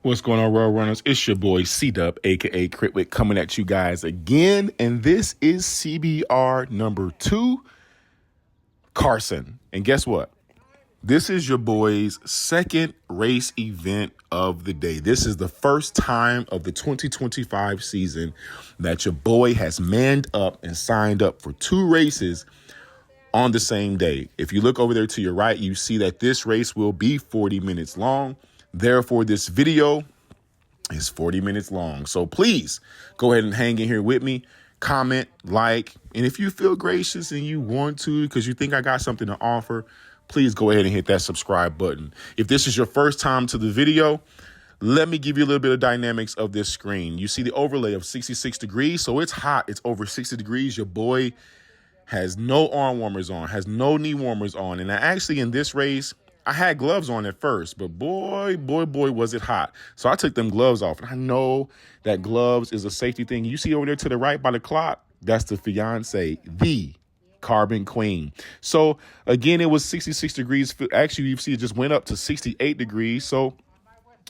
What's going on, Royal Runners? It's your boy C-Dub, aka Whit, coming at you guys again. And this is CBR number 2, Carson. And guess what? This is your boy's second race event of the day. This is the first time of the 2025 season that your boy has manned up and signed up for 2 races on the same day. If you look over there to your right, you see that this race will be 40 minutes long. Therefore, this video is 40 minutes long. So please go ahead and hang in here with me, comment, like, and if you feel gracious and you want to, because you think I got something to offer, please go ahead and hit that subscribe button. If this is your first time to the video, let me give you a little bit of dynamics of this screen. You see the overlay of 66 degrees. So it's hot. It's over 60 degrees. Your boy has no arm warmers on, has no knee warmers on. And actually in this race, I had gloves on at first, but boy, was it hot. So I took them gloves off. And I know that gloves is a safety thing. You see over there to the right by the clock, that's the fiance, the Carbon Queen. So again, it was 66 degrees. Actually, you see it just went up to 68 degrees. So,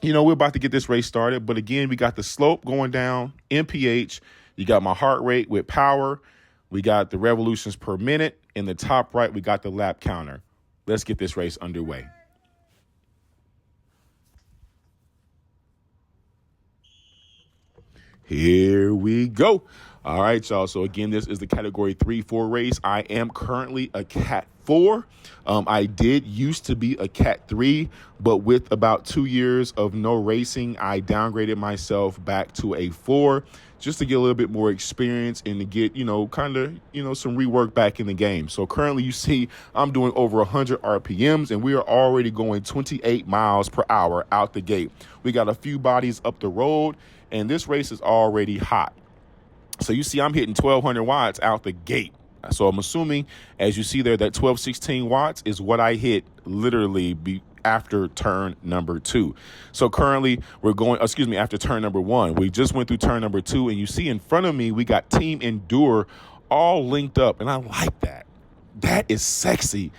you know, we're about to get this race started. But again, we got the slope going down, MPH. You got my heart rate with power. We got the revolutions per minute. In the top right, we got the lap counter. Let's get this race underway. Here we go. All right, y'all. So again, this is the category 3-4 race. I am currently a Cat 4. I did used to be a Cat 3, but with about 2 years of no racing, I downgraded myself back to a 4 just to get a little bit more experience and to get, kind of, some rework back in the game. So currently you see I'm doing over 100 RPMs and we are already going 28 miles per hour out the gate. We got a few bodies up the road and this race is already hot. So you see I'm hitting 1200 watts out the gate. So I'm assuming, as you see there, that 1216 watts is what I hit literally after turn number 2. So currently we're going, after turn number 1. We just went through turn number 2 and you see in front of me, we got Team Endure all linked up. And I like that. That is sexy.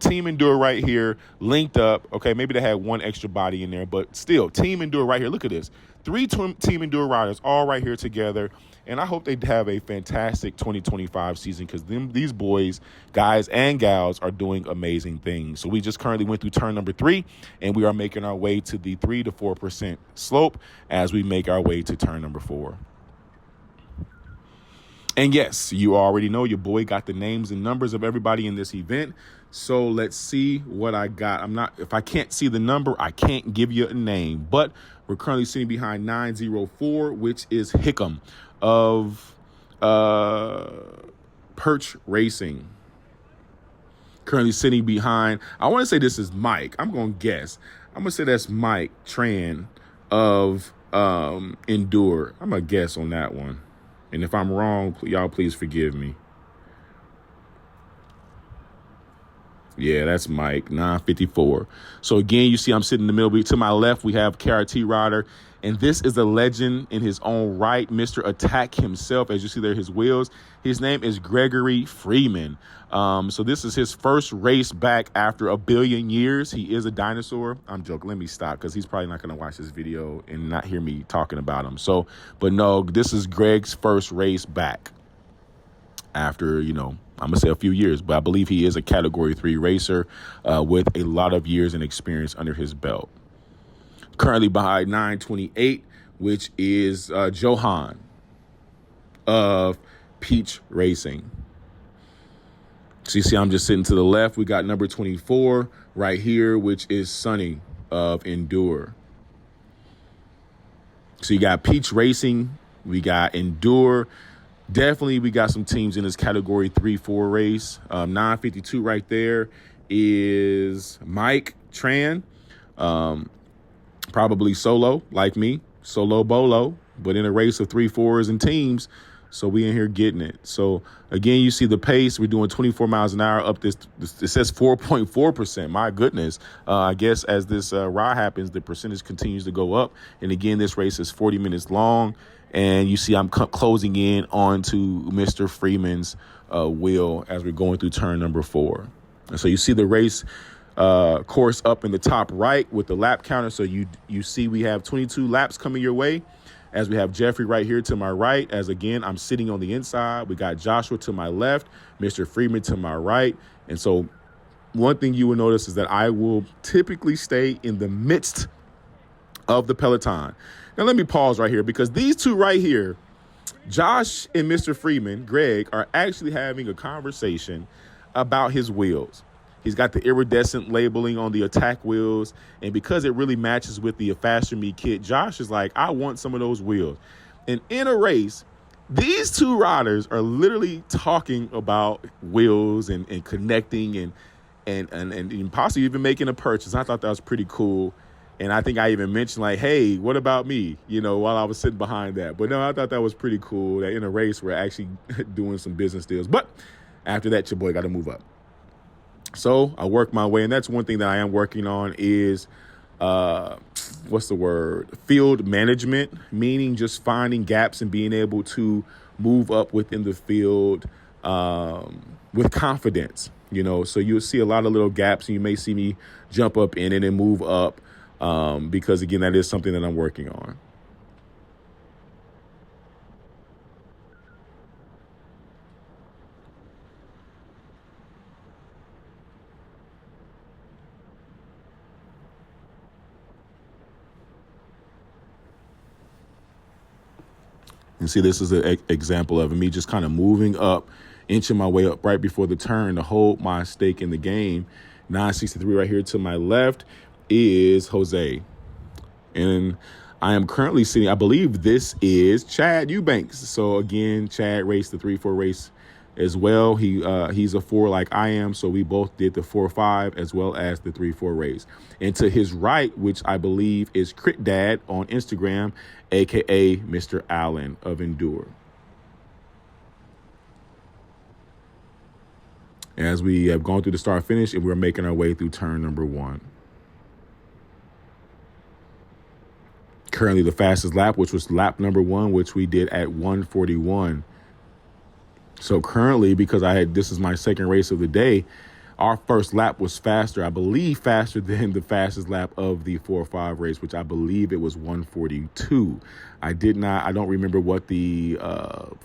Team Endure right here, linked up. Okay, maybe they had one extra body in there, but still, Team Endure right here. Look at this. 3 Team Endure riders all right here together. And I hope they have a fantastic 2025 season because these boys, guys and gals, are doing amazing things. So we just currently went through turn number 3, and we are making our way to the 3 to 4% slope as we make our way to turn number 4. And yes, you already know your boy got the names and numbers of everybody in this event. So let's see what I got. If I can't see the number, I can't give you a name, but we're currently sitting behind 904, which is Hickam of Perch Racing. Currently sitting behind, I want to say this is Mike. I'm going to guess. I'm going to say that's Mike Tran of Endure. I'm going to guess on that one. And if I'm wrong, y'all please forgive me. Yeah, that's Mike, 954. So again, you see I'm sitting in the middle. To my left, we have KRT Rider. And this is a legend in his own right, Mr. Attack himself. As you see there, his wheels. His name is Gregory Freeman. So this is his first race back after 1 billion years. He is a dinosaur. I'm joking. Let me stop because he's probably not going to watch this video and not hear me talking about him. So, but no, this is Greg's first race back after, I'm going to say a few years, but I believe he is a category 3 racer with a lot of years and experience under his belt. Currently behind 928, which is Johan of Peach Racing. So you see I'm just sitting to the left. We got number 24 right here, which is Sunny of Endure. So you got Peach Racing. We got Endure. Definitely, we got some teams in this category 3-4 race. 952 right there is Mike Tran. Probably solo, like me, solo bolo, but in a race of 3-4s and teams. So we in here getting it. So again, you see the pace. We're doing 24 miles an hour up this. It says 4.4%. My goodness. I guess as this ride happens, the percentage continues to go up. And again, this race is 40 minutes long. And you see I'm closing in onto Mr. Freeman's wheel as we're going through turn number 4. And so you see the race course up in the top right with the lap counter. So you see we have 22 laps coming your way, as we have Jeffrey right here to my right, as again, I'm sitting on the inside. We got Joshua to my left, Mr. Freeman to my right. And so one thing you will notice is that I will typically stay in the midst of the peloton. Now, let me pause right here, because these two right here, Josh and Mr. Freeman, Greg, are actually having a conversation about his wheels. He's got the iridescent labeling on the attack wheels. And because it really matches with the Faster Me kit, Josh is like, I want some of those wheels. And in a race, these two riders are literally talking about wheels and connecting and possibly even making a purchase. I thought that was pretty cool. And I think I even mentioned like, hey, what about me? While I was sitting behind that. But no, I thought that was pretty cool that in a race, we're actually doing some business deals. But after that, your boy got to move up. So I work my way. And that's one thing that I am working on is, field management, meaning just finding gaps and being able to move up within the field with confidence. So you'll see a lot of little gaps, and you may see me jump up in it and move up because, again, that is something that I'm working on. And see, this is an example of me just kind of moving up, inching my way up right before the turn to hold my stake in the game. 963 right here to my left is Jose. And I am currently sitting, I believe this is Chad Eubanks. So again, Chad raced the 3-4 race as well. He's a 4 like I am. So we both did the 4-5 as well as the 3-4 race. And to his right, which I believe is Crit Dad on Instagram, a.k.a. Mr. Allen of Endure. As we have gone through the start finish, and we're making our way through turn number 1. Currently the fastest lap, which was lap number 1, which we did at 1:41. So currently, because this is my second race of the day, our first lap was faster, I believe faster than the fastest lap of the 4-5 race, which I believe it was 1:42. I don't remember what the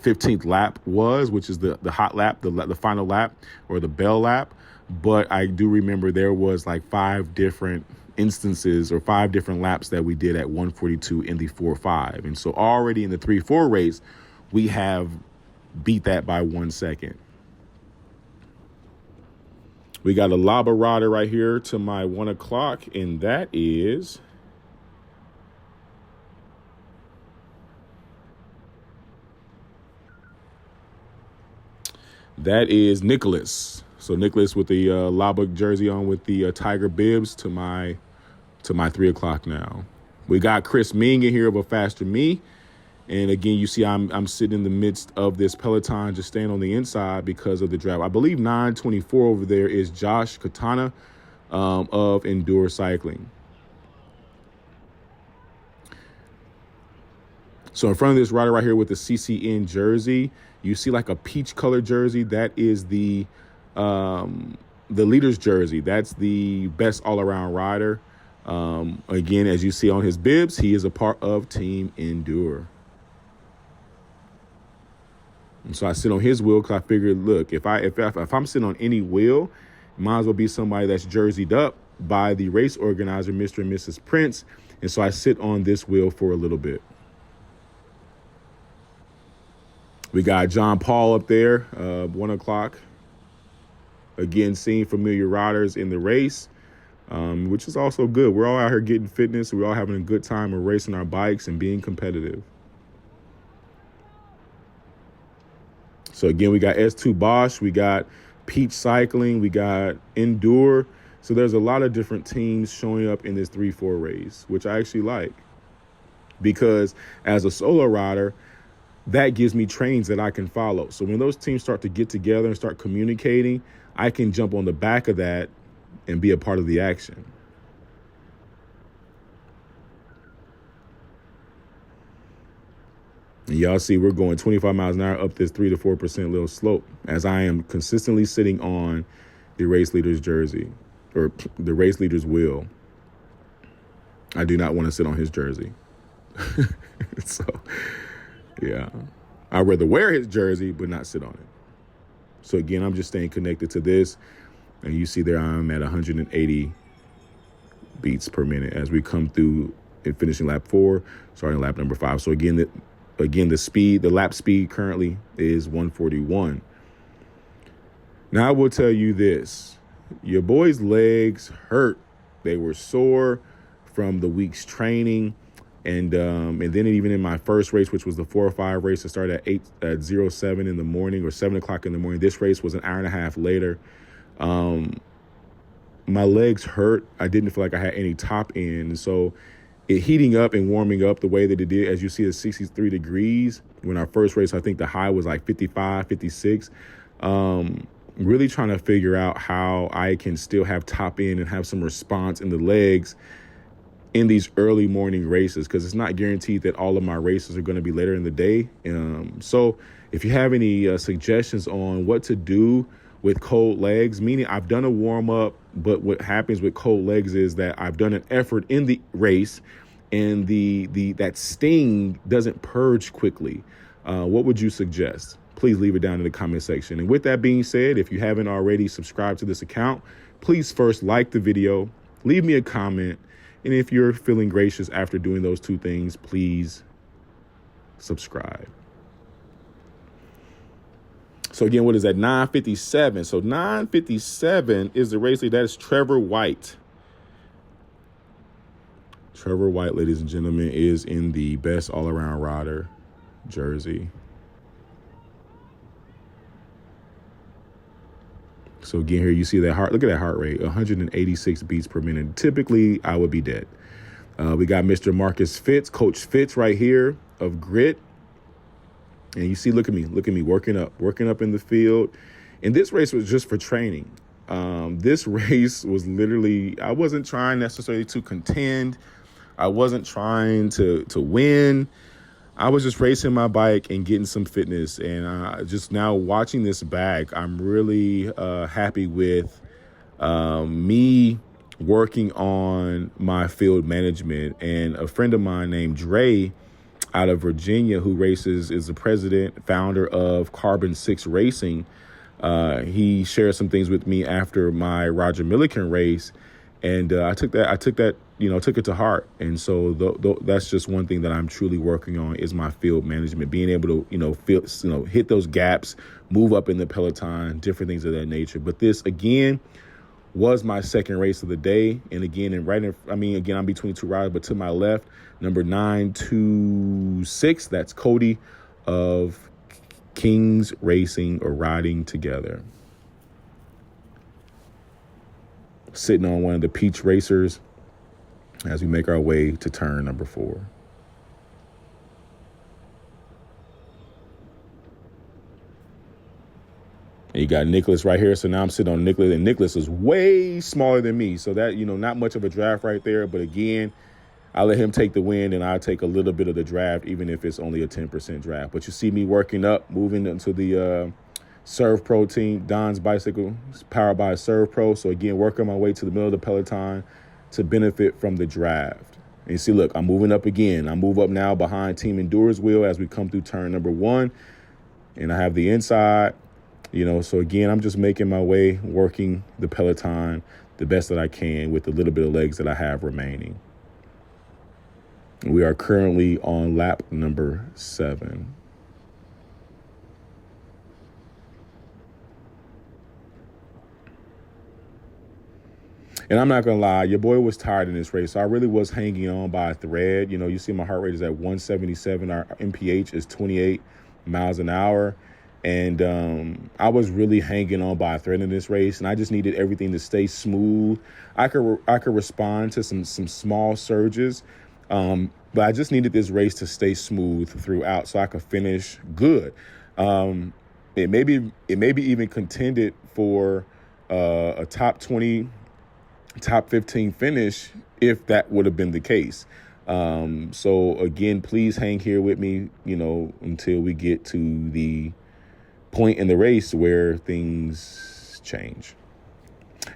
15th lap was, which is the hot lap, the final lap or the bell lap. But I do remember there was like 5 different instances or 5 different laps that we did at 1:42 in the 4-5. And so already in the 3-4 race, we have beat that by 1 second. We got a Laba rider right here to my 1 o'clock, and that is Nicholas. So Nicholas with the Laba jersey on with the Tiger bibs to my 3 o'clock now. We got Chris Ming in here of a Faster Me. And again, you see I'm sitting in the midst of this peloton, just staying on the inside because of the draft. I believe 924 over there is Josh Katana of Endure Cycling. So in front of this rider right here with the CCN jersey, you see like a peach color jersey. That is the leader's jersey. That's the best all-around rider. Again, as you see on his bibs, he is a part of Team Endure. And so I sit on his wheel because I figured, look, if I'm sitting on any wheel, it might as well be somebody that's jerseyed up by the race organizer, Mr. and Mrs. Prince. And so I sit on this wheel for a little bit. We got John Paul up there, 1 o'clock. Again, seeing familiar riders in the race, which is also good. We're all out here getting fitness. We're all having a good time and racing our bikes and being competitive. So again, we got S2 Bosch, we got Peach Cycling, we got Endure. So there's a lot of different teams showing up in this 3-4 race, which I actually like. Because as a solo rider, that gives me trains that I can follow. So when those teams start to get together and start communicating, I can jump on the back of that and be a part of the action. And y'all see we're going 25 miles an hour up this 3 to 4% little slope as I am consistently sitting on the race leader's jersey. or the race leader's wheel, I do not want to sit on his jersey. So, yeah, I'd rather wear his jersey, but not sit on it. So again, I'm just staying connected to this. And you see there I'm at 180 beats per minute as we come through and finishing lap 4, starting lap number 5. So again, the lap speed currently is 141. Now I will tell you this, your boy's legs hurt. They were sore from the week's training. And then even in my first race, which was the 405 race, I started at 07 in the morning or 7 o'clock in the morning. This race was an hour and a half later. My legs hurt. I didn't feel like I had any top end. So it heating up and warming up the way that it did, as you see, it's 63 degrees. When our first race, I think the high was like 55, 56. Really trying to figure out how I can still have top end and have some response in the legs in these early morning races, because it's not guaranteed that all of my races are going to be later in the day. So if you have any suggestions on what to do with cold legs, meaning I've done a warm up, but what happens with cold legs is that I've done an effort in the race and that sting doesn't purge quickly. What would you suggest? Please leave it down in the comment section. And with that being said, if you haven't already subscribed to this account, please first like the video, leave me a comment. And if you're feeling gracious after doing those two things, please subscribe. So again, what is that? 9:57. So 9:57 is the race leader. That is Trevor Whit. Trevor Whit, ladies and gentlemen, is in the best all-around rider jersey. So again, here you see that heart. Look at that heart rate, 186 beats per minute. Typically, I would be dead. We got Mr. Marcus Fitz, Coach Fitz right here of Grit. And you see, look at me working up in the field. And this race was just for training. This race was literally, I wasn't trying necessarily to contend. I wasn't trying to win. I was just racing my bike and getting some fitness. And just now watching this back, I'm really happy with me working on my field management. And a friend of mine named Dre out of Virginia, who is the president, founder of Carbon 6 Racing. He shared some things with me after my Roger Milliken race. And I took it to heart. And so that's just one thing that I'm truly working on is my field management, being able to, hit those gaps, move up in the peloton, different things of that nature. But this, again, was my second race of the day. And again, I'm between two riders, but to my left, number 926, that's Cody of Kings Racing or Riding Together. Sitting on one of the Peach Racers as we make our way to turn number 4. And you got Nicholas right here. So now I'm sitting on Nicholas, and Nicholas is way smaller than me. So that, not much of a draft right there. But again, I let him take the win, and I take a little bit of the draft, even if it's only a 10% draft. But you see me working up, moving into the Serve Pro team. Don's bicycle is powered by Serve Pro. So again, working my way to the middle of the peloton to benefit from the draft. And you see, look, I'm moving up again. I move up now behind Team Endurer's wheel as we come through turn number 1. And I have the inside, so again, I'm just making my way, working the peloton the best that I can with the little bit of legs that I have remaining. We are currently on lap number 7. And I'm not going to lie, your boy was tired in this race. So I really was hanging on by a thread. You see my heart rate is at 177. Our MPH is 28 miles an hour. And I was really hanging on by a thread in this race. And I just needed everything to stay smooth. I could respond to some small surges. But I just needed this race to stay smooth throughout so I could finish good. It maybe even contended for a top 20, top 15 finish if that would have been the case. So again, please hang here with me, until we get to the point in the race where things change.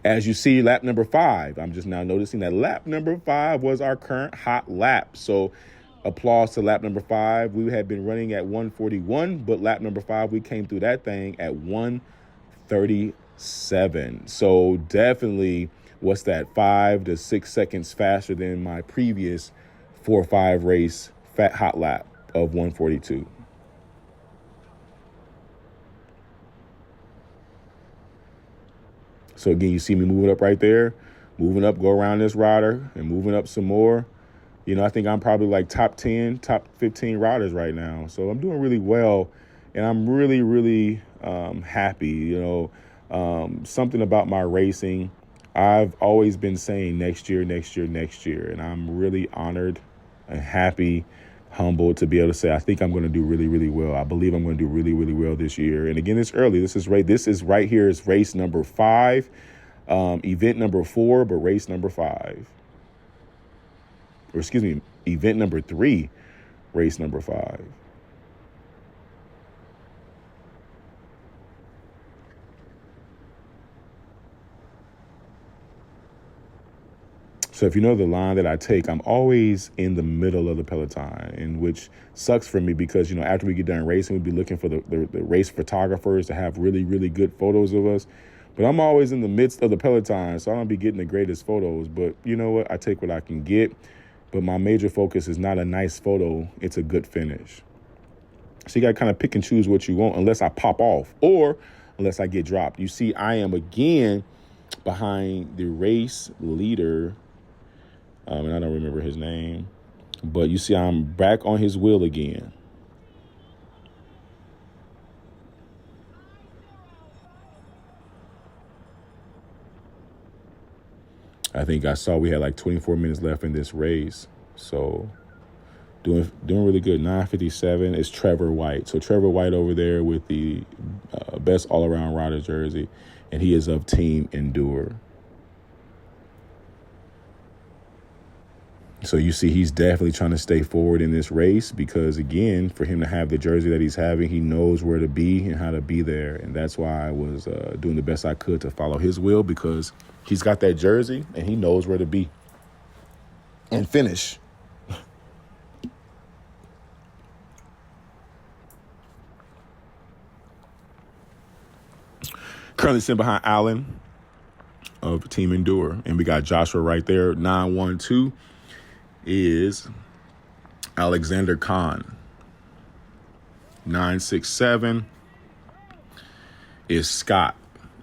As you see, lap number 5, I'm just now noticing that lap number 5 was our current hot lap. So applause to lap number 5. We had been running at 141, but lap number 5, we came through that thing at 137. So definitely, what's that, 5 to 6 seconds faster than my previous 4-5 race hot lap of 142. So again, you see me moving up right there, moving up, go around this rider and moving up some more. You know, I think I'm probably like top 10, top 15 riders right now. So I'm doing really well, and I'm really, really happy. You know, something about my racing, I've always been saying next year, next year, next year. And I'm really honored and happy, humbled to be able to say, I think I'm going to do really, really well. I believe I'm going to do really, really well this year. And again, it's early. This is right here is race number 5, event number 4, but race number 5. Or excuse me, event number 3, race number 5. So if you know the line that I take, I'm always in the middle of the peloton, and which sucks for me because, you know, after we get done racing, we'd be looking for the race photographers to have really, really good photos of us. But I'm always in the midst of the peloton, so I don't be getting the greatest photos. But you know what? I take what I can get. But my major focus is not a nice photo. It's a good finish. So you got to kind of pick and choose what you want unless I pop off or unless I get dropped. You see, I am again behind the race leader. And I don't remember his name. But you see, I'm back on his wheel again. I think I saw we had like 24 minutes left in this race. So doing really good. 9:57 is Trevor Whit. So Trevor Whit over there with the best all-around rider jersey. And he is of Team Endure. So you see, he's definitely trying to stay forward in this race because, again, for him to have the jersey that he's having, he knows where to be and how to be there. And that's why I was doing the best I could to follow his will because he's got that jersey and he knows where to be and finish. Currently sitting behind Allen of Team Endure. And we got Joshua right there, 912. Is Alexander Khan. 967 is Scott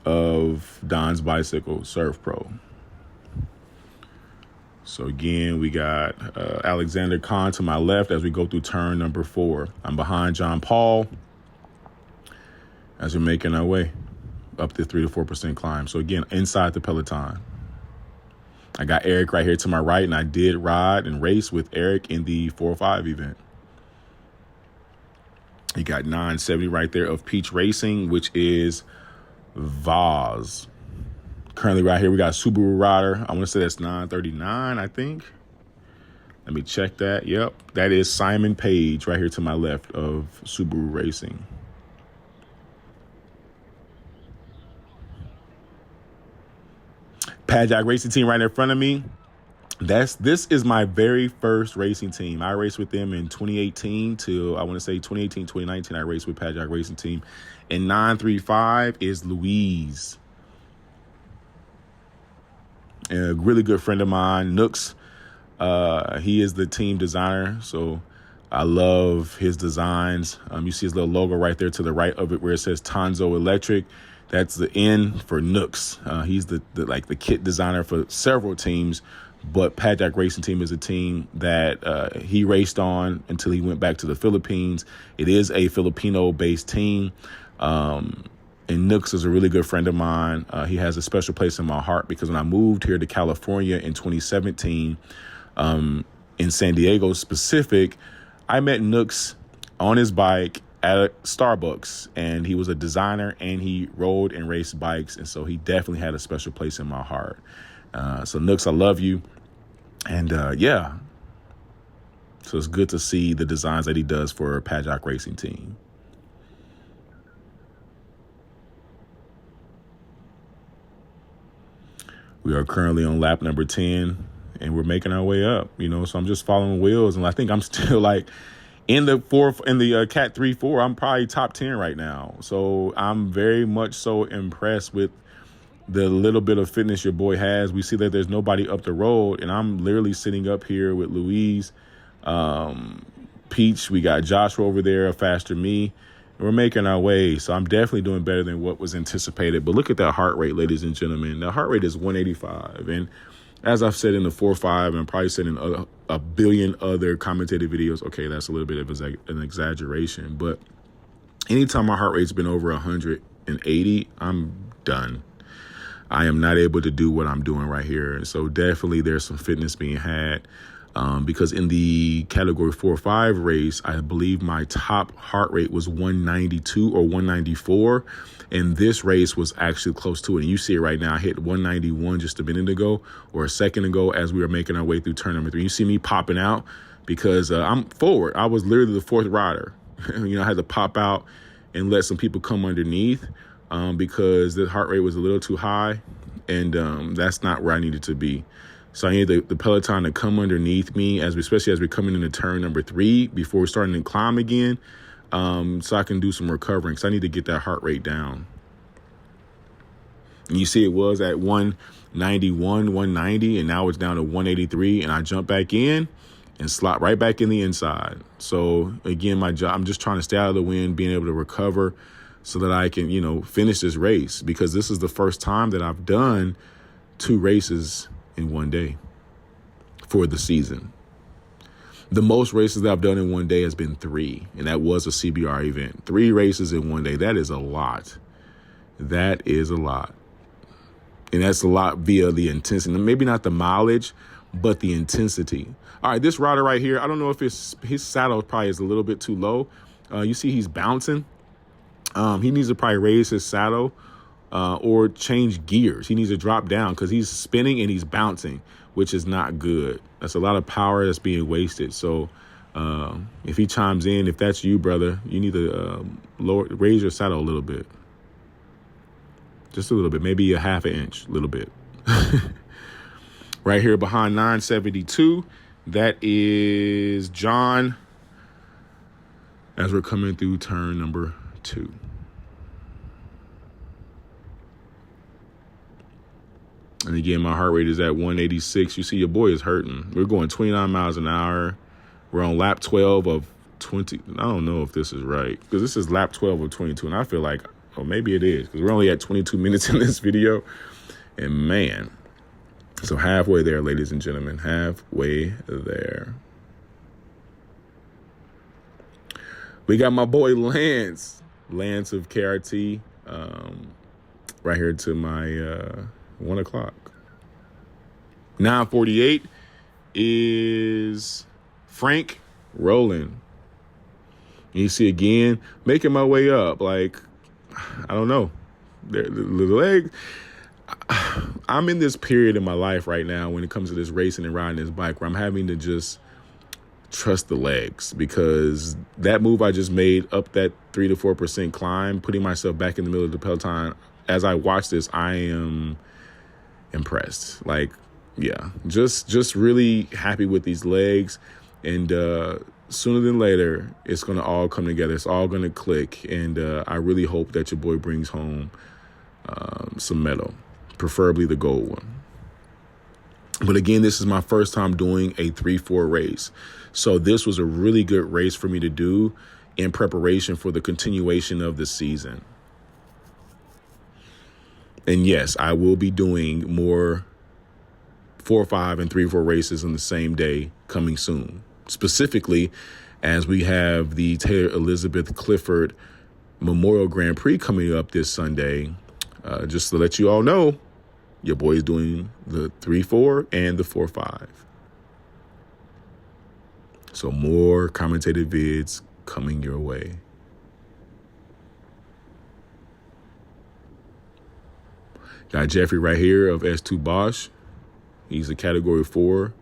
of Don's Bicycle Surf Pro. So again, we got Alexander Khan to my left as we go through turn number 4. I'm behind John Paul as we're making our way up the 3 to 4% climb. So again, inside the peloton. I got Eric right here to my right, and I did ride and race with Eric in the 4-5 event. You got 970 right there of Peach Racing, which is Vaz. Currently right here, we got Subaru Rider. I want to say that's 939, I think. Let me check that. Yep, that is Simon Page right here to my left of Subaru Racing. Paddock Racing Team right in front of me. This is my very first racing team. I raced with them in 2018 to, I want to say 2018, 2019. I raced with Paddock Racing Team. And 935 is Louise. And a really good friend of mine, Nooks. He is the team designer. So I love his designs. You see his little logo right there to the right of it where it says Tanzo Electric. That's the N for Nooks. He's the kit designer for several teams, but Paddock Racing Team is a team that he raced on until he went back to the Philippines. It is a Filipino-based team, and Nooks is a really good friend of mine. He has a special place in my heart because when I moved here to California in 2017, in San Diego specific, I met Nooks on his bike at a Starbucks, and he was a designer and he rode and raced bikes, and so he definitely had a special place in my heart. So Nooks, I love you. And yeah, so it's good to see the designs that he does for Paddock Racing Team. We are currently on lap number 10 and we're making our way up, so I'm just following wheels. And I think I'm still like in the Cat 3-4, I'm probably top 10 right now. So I'm very much so impressed with the little bit of fitness your boy has. We see that there's nobody up the road, and I'm literally sitting up here with Louise, Peach. We got Joshua over there, a faster me. We're making our way. So I'm definitely doing better than what was anticipated. But look at that heart rate, ladies and gentlemen. The heart rate is 185. And as I've said in the 4-5 and probably said in a billion other commentated videos, okay, that's a little bit of an exaggeration. But anytime my heart rate's been over 180, I'm done. I am not able to do what I'm doing right here. And so definitely there's some fitness being had. Because in the category 4-5 race, I believe my top heart rate was 192 or 194. And this race was actually close to it. And you see it right now. I hit 191 just a minute ago or a second ago as we were making our way through turn number 3. You see me popping out because I'm forward. I was literally the fourth rider. I had to pop out and let some people come underneath because the heart rate was a little too high. And that's not where I needed to be. So I need the Peloton to come underneath me, especially as we're coming into turn number 3 before we're starting to climb again, so I can do some recovering. So I need to get that heart rate down. And you see it was at 191, 190, and now it's down to 183. And I jump back in and slot right back in the inside. So again, my job, I'm just trying to stay out of the wind, being able to recover so that I can, finish this race, because this is the first time that I've done 2 races in one day for the season. The most races that I've done in one day has been 3, and that was a CBR event. 3 races in one day. That is a lot. That is a lot. And that's a lot via the intensity. Maybe not the mileage, but the intensity. All right, this rider right here, I don't know if his saddle probably is a little bit too low. You see he's bouncing. He needs to probably raise his saddle or change gears. He needs to drop down because he's spinning and he's bouncing, which is not good. That's a lot of power that's being wasted. So if he chimes in, if that's you, brother, you need to raise your saddle a little bit. Just a little bit, maybe a half an inch, a little bit. Right here behind 972, that is John as we're coming through turn number 2. And again, my heart rate is at 186. You see your boy is hurting. We're going 29 miles an hour. We're on lap 12 of 20. I don't know if this is right because this is lap 12 of 22. And I feel like, oh, maybe it is because we're only at 22 minutes in this video. And man, so halfway there, ladies and gentlemen, halfway there. We got my boy Lance of KRT right here to my 1 o'clock. 948 is Frank rolling. You see again, making my way up. Like, I don't know. The leg. I'm in this period in my life right now when it comes to this racing and riding this bike where I'm having to just trust the legs, because that move I just made up that 3 to 4% climb, putting myself back in the middle of the Peloton. As I watch this, I am impressed. Like, yeah, just really happy with these legs. And sooner than later, it's going to all come together. It's all going to click. And I really hope that your boy brings home some medal, preferably the gold one. But again, this is my first time doing a 3-4 race. So this was a really good race for me to do in preparation for the continuation of the season. And yes, I will be doing more 4-5 and 3-4 races on the same day coming soon. Specifically, as we have the Taylor Elizabeth Clifford Memorial Grand Prix coming up this Sunday. Just to let you all know, your boy is doing the 3-4 and the 4-5. So more commentated vids coming your way. Got Jeffrey right here of S2 Bosch. He's a category 4.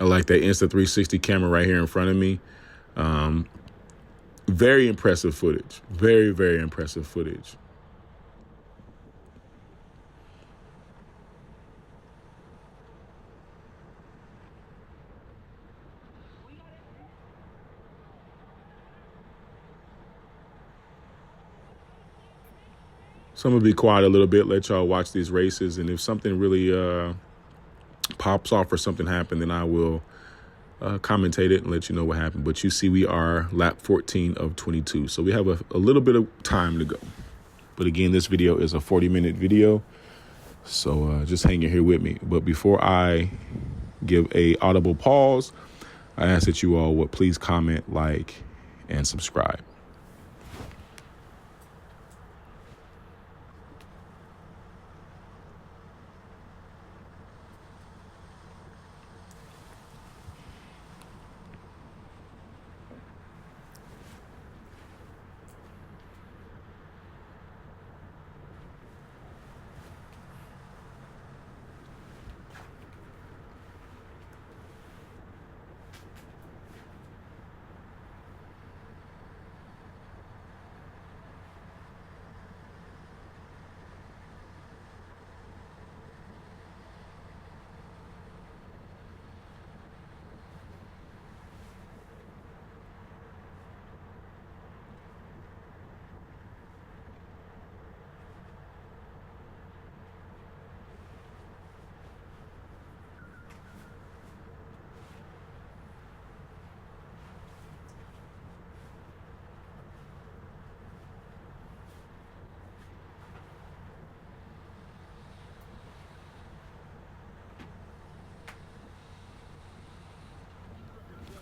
I like that Insta 360 camera right here in front of me. Very impressive footage. Very, very impressive footage. So I'm going to be quiet a little bit, let y'all watch these races. And if something really pops off or something happened, then I will commentate it and let you know what happened. But you see, we are lap 14 of 22. So we have a little bit of time to go. But again, this video is a 40-minute video. So just hang in here with me. But before I give a audible pause, I ask that you all would please comment, like, and subscribe.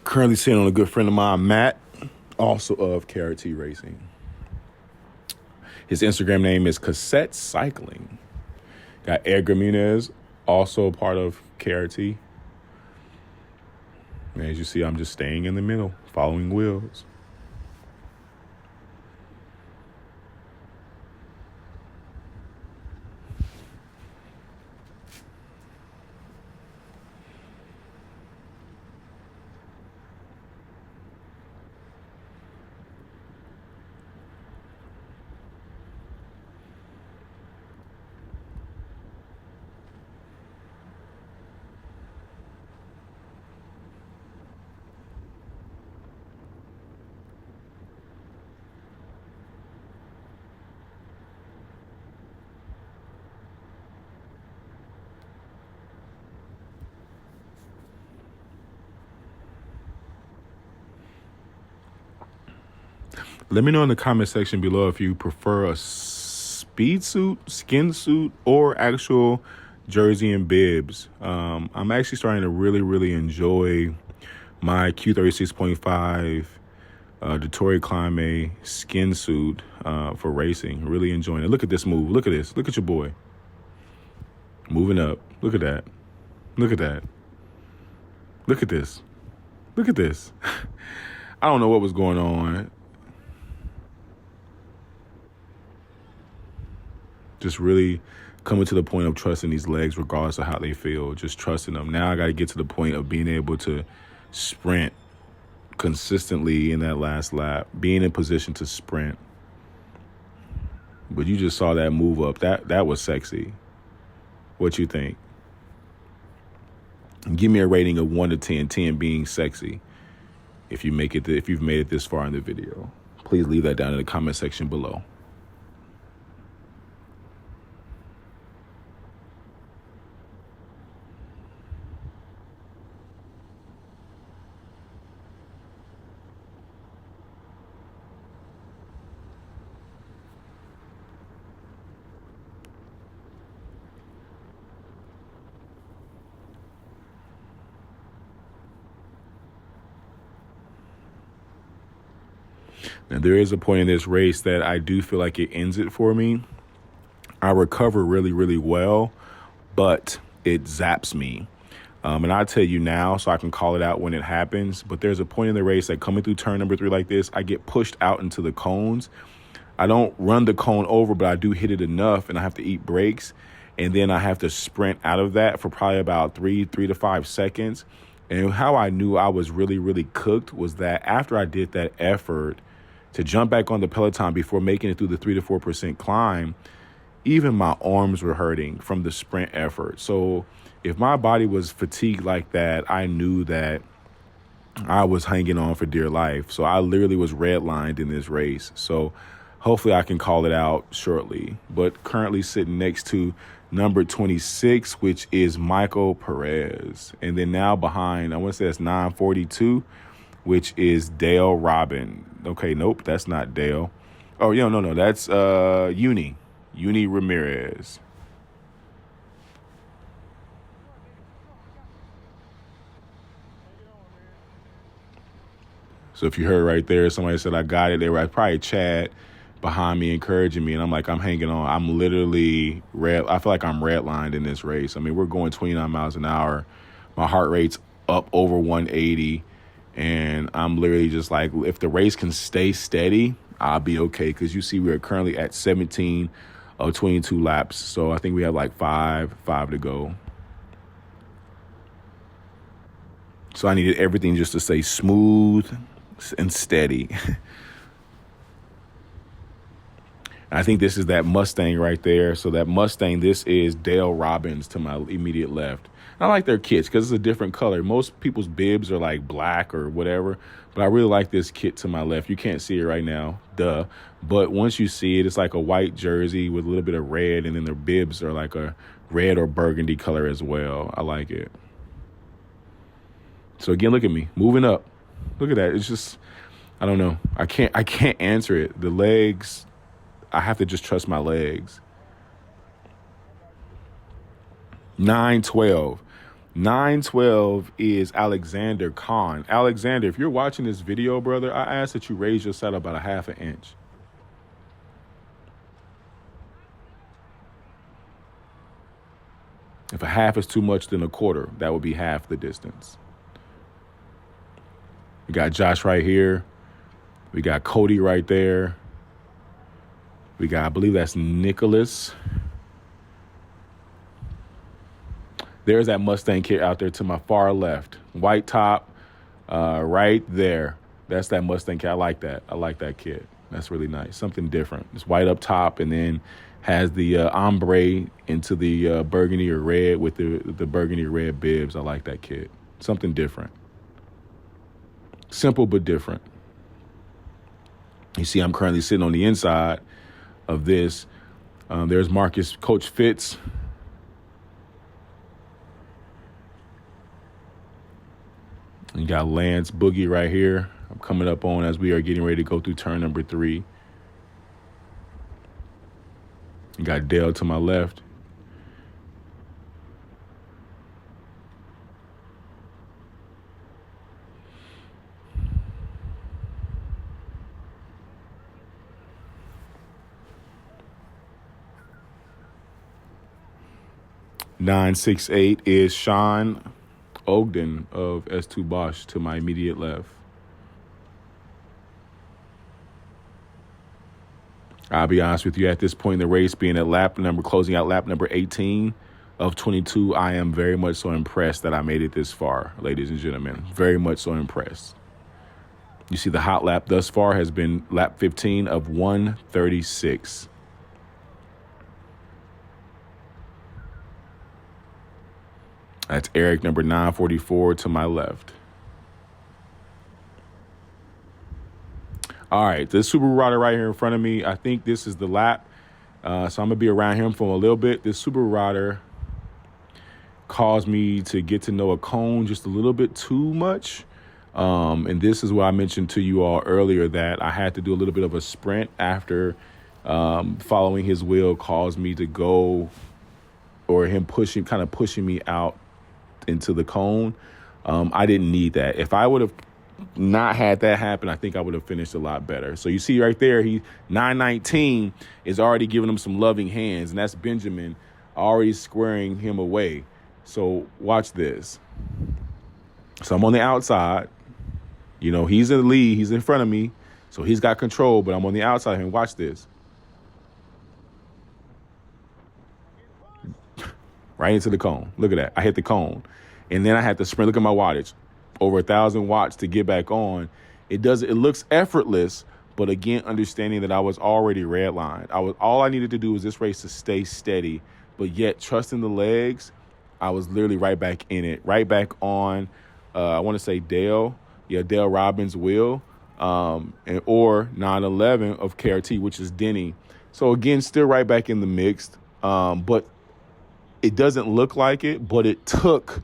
Currently sitting on a good friend of mine, Matt, also of KRT Racing. His Instagram name is Cassette Cycling. Got Edgar Munez, also a part of KRT. And as you see, I'm just staying in the middle, following wheels. Let me know in the comment section below if you prefer a speed suit, skin suit, or actual jersey and bibs. I'm actually starting to really enjoy my Q36.5 Detroit Climate skin suit for racing. Really enjoying it. Look at this move. Look at this. Look at your boy. Moving up. Look at that. Look at that. Look at this. Look at this. I don't know what was going on. Just really coming to the point of trusting these legs regardless of how they feel, just trusting them. Now I got to get to the point of being able to sprint consistently in that last lap, being in position to sprint. But you just saw that move up. That was sexy. What you think? Give me a rating of 1 to 10, 10 being sexy. If you've made it this far in the video, please leave that down in the comment section below. Now, there is a point in this race that I do feel like it ends it for me. I recover really well, but it zaps me. And I'll tell you now so I can call it out when it happens. But there's a point in the race that coming through turn number 3 like this, I get pushed out into the cones. I don't run the cone over, but I do hit it enough and I have to eat brakes. And then I have to sprint out of that for probably about 3 to 5 seconds. And how I knew I was really, really cooked was that after I did that effort to jump back on the Peloton before making it through the 3 to 4% climb, even my arms were hurting from the sprint effort. So if my body was fatigued like that, I knew that I was hanging on for dear life. So I literally was redlined in this race. So hopefully I can call it out shortly. But currently sitting next to number 26, which is Michael Perez. And then now behind, I want to say that's 942, which is Dale Robin. Okay, nope, that's not Dale. Oh, no, that's Uni Ramirez. So if you heard right there, somebody said I got it. They were probably Chad behind me, encouraging me, and I'm like, I'm hanging on. I'm literally I feel like I'm redlined in this race. I mean, we're going 29 miles an hour. My heart rate's up over 180, and I'm literally just like, if the race can stay steady, I'll be okay. Because you see, we are currently at 17 of 22 laps, so I think we have like five to go. So I needed everything just to stay smooth and steady. I think this is that Mustang right there. So that Mustang, this is Dale Robbins to my immediate left. I like their kits because it's a different color. Most people's bibs are like black or whatever, but I really like this kit to my left. You can't see it right now, duh. But once you see it, it's like a white jersey with a little bit of red, and then their bibs are like a red or burgundy color as well. I like it. So again, look at me moving up. Look at that. It's just, I don't know. I can't answer it. The legs, I have to just trust my legs. 912. 912 is Alexander Khan. Alexander, if you're watching this video, brother, I ask that you raise your saddle about a half an inch. If a half is too much, then a quarter. That would be half the distance. We got Josh right here. We got Cody right there. We got, I believe that's Nicholas. There's that Mustang kit out there to my far left. White top, right there. That's that Mustang kit. I like that. I like that kit. That's really nice. Something different. It's white up top and then has the ombre into the burgundy or red with the burgundy or red bibs. I like that kit. Something different. Simple but different. You see, I'm currently sitting on the inside of this. There's Marcus, Coach Fitz. You got Lance Boogie right here. I'm coming up on as we are getting ready to go through turn number 3. You got Dale to my left. (968) is Sean Ogden of S2 Bosch to my immediate left. I'll be honest with you, at this point in the race, being at closing out lap number 18 of 22, I am very much so impressed that I made it this far, ladies and gentlemen. Very much so impressed. You see, the hot lap thus far has been lap 15 of 136. That's Eric, number 944, to my left. All right, this Subaru rider right here in front of me, I think this is the lap. So I'm going to be around him for a little bit. This Subaru rider caused me to get to know a cone just a little bit too much. And this is what I mentioned to you all earlier, that I had to do a little bit of a sprint after following his wheel caused me to go, or him pushing me out into the cone. I didn't need that. If I would have not had that happen, I think I would have finished a lot better. So you see right there, 919 is already giving him some loving hands, and that's Benjamin already squaring him away. So watch this. So I'm on the outside. You know, he's in the lead. He's in front of me. So he's got control, but I'm on the outside, and watch this. Right into the cone. Look at that. I hit the cone. And then I had to sprint. Look at my wattage. over 1,000 watts to get back on. It looks effortless, but again, understanding that I was already redlined. All I needed to do was this race to stay steady, but yet trusting the legs, I was literally right back in it, right back on. I want to say Dale Robbins' wheel, or 911 of KRT, which is Denny. So again, still right back in the mix, but it doesn't look like it. But it took.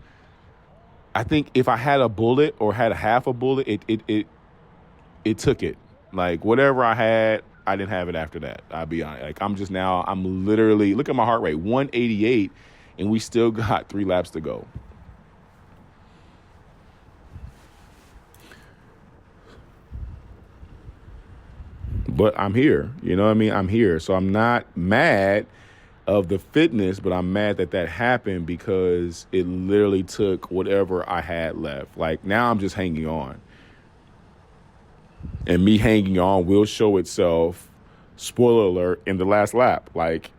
I think if I had a bullet or had a half a bullet, it took it. Like whatever I had, I didn't have it after that. I'll be honest. Like I'm literally, look at my heart rate, 188, and we still got 3 laps to go. But I'm here. You know what I mean? I'm here. So I'm not mad of the fitness, but I'm mad that happened because it literally took whatever I had left. Like now I'm just hanging on. And me hanging on will show itself, spoiler alert, in the last lap. Like,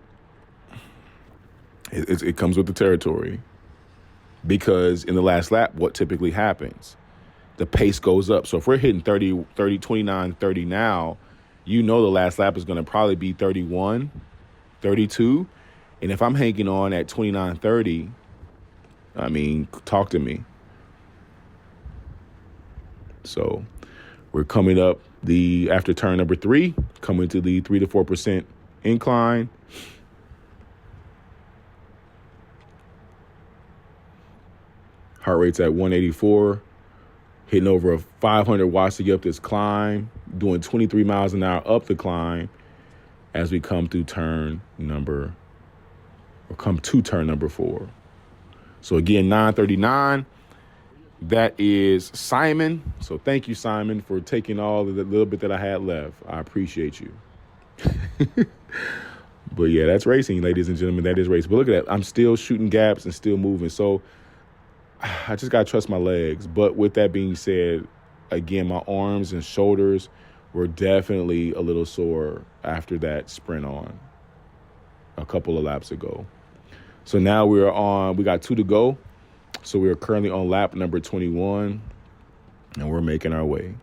it comes with the territory. Because in the last lap, what typically happens? The pace goes up. So if we're hitting 30, 29, 30 now, you know the last lap is going to probably be 31, 32. And if I'm hanging on at 29, 30, I mean, talk to me. So we're coming up after turn number 3, coming to the 3 to 4% incline. Heart rate's at 184, hitting over 500 watts to get up this climb, doing 23 miles an hour up the climb as we come to turn number 4. So again, 939. That is Simon. So thank you, Simon, for taking all of the little bit that I had left. I appreciate you. But yeah, that's racing, ladies and gentlemen. That is racing. But look at that. I'm still shooting gaps and still moving. So I just got to trust my legs. But with that being said, again, my arms and shoulders were definitely a little sore after that sprint on a couple of laps ago. So now we got 2 to go. So we are currently on lap number 21, and we're making our way.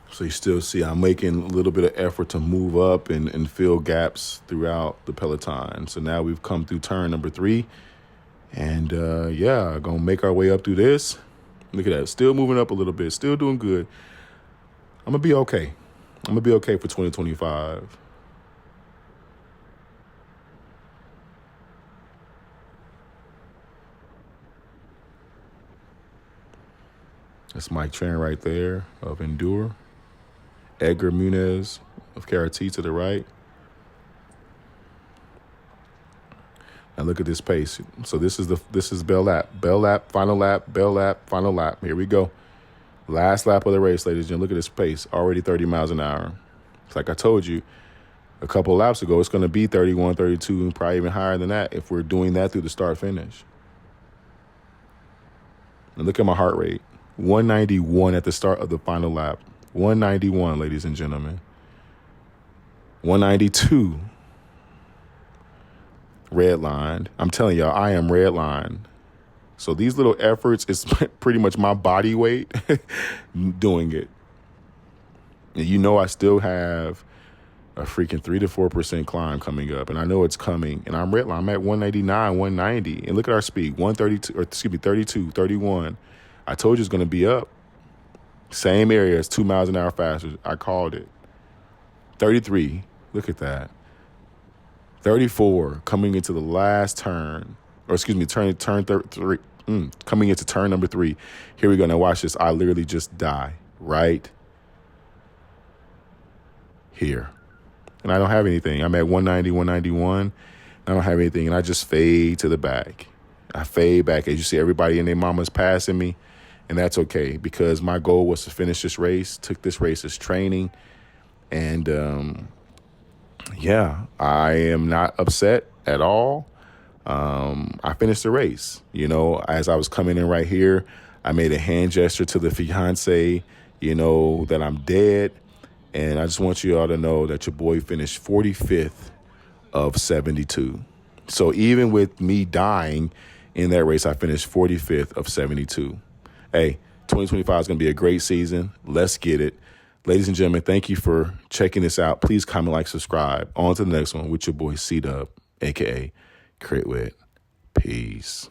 So you still see I'm making a little bit of effort to move up and fill gaps throughout the peloton. So now we've come through turn number 3. And, going to make our way up through this. Look at that. Still moving up a little bit. Still doing good. I'm going to be okay. I'm going to be okay for 2025. That's Mike Tran right there of Endure. Edgar Munez of KRT to the right. Now look at this pace. So this is bell lap, final lap, bell lap, final lap. Here we go. Last lap of the race, ladies and gentlemen. Look at this pace. Already 30 miles an hour. It's like I told you a couple of laps ago, it's going to be 31, 32, and probably even higher than that if we're doing that through the start finish. And look at my heart rate. 191 at the start of the final lap. 191, ladies and gentlemen. 192. Redlined. I'm telling y'all, I am redlined. So these little efforts is pretty much my body weight doing it. And you know I still have a freaking 3 to 4% climb coming up. And I know it's coming. And I'm redlined. I'm at 189, 190. And look at our speed. 32, 31. I told you it's going to be up. Same area as 2 miles an hour faster. I called it. 33. Look at that. 34 coming into the last turn. Turn 3. Coming into turn number 3. Here we go. Now watch this. I literally just die right here. And I don't have anything. I'm at 190, 191. I don't have anything. And I just fade to the back. I fade back. As you see, everybody and their mama's passing me, and that's okay because my goal was to finish this race, took this race as training, and yeah, I am not upset at all. I finished the race. You know, as I was coming in right here, I made a hand gesture to the fiance, you know, that I'm dead. And I just want you all to know that your boy finished 45th of 72. So even with me dying in that race, I finished 45th of 72. Hey, 2025 is going to be a great season. Let's get it. Ladies and gentlemen, thank you for checking this out. Please comment, like, subscribe. On to the next one with your boy C-Dub, a.k.a. Crit Whit. Peace.